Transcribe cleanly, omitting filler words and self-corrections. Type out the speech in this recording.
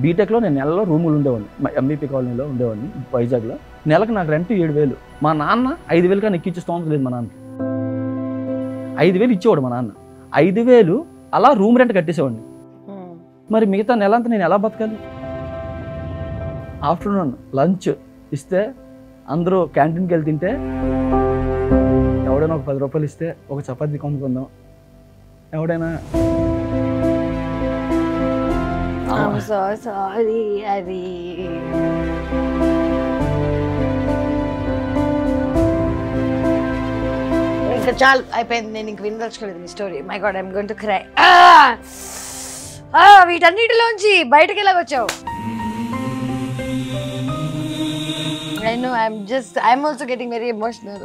బీటెక్లో నేను నెలలో రూములు ఉండేవాడిని, ఎంబీపీ కాలనీలో ఉండేవాడిని వైజాగ్లో. నెలకు నాకు రెంట్ 7,000. మా నాన్న 5,000 కానీ ఎక్కించే స్తోమత లేదు. మా నాన్నకి 5,000 ఇచ్చేవాడు మా నాన్న. 5,000 అలా రూమ్ రెంట్ కట్టేసేవాడిని. మరి మిగతా నెల అంతా నేను ఎలా బతకాలి? ఆఫ్టర్నూన్ లంచ్ ఇస్తే అందరూ క్యాంటీన్కి వెళ్ళి తింటే ఎవడైనా ఒక 10 రూపాయలు ఇస్తే ఒక చపాతీ కొనుక్కుందాం. ఎవడైనా సారీ అది ఇంకా చాలు అయిపోయింది. నేను ఇంక వినదలుచుకోలేదు మీ story. My god, I'm going to cry. వీటన్నిటిలోంచి బయటకు ఎలాగొచ్చావు? I know, I'm also getting very emotional.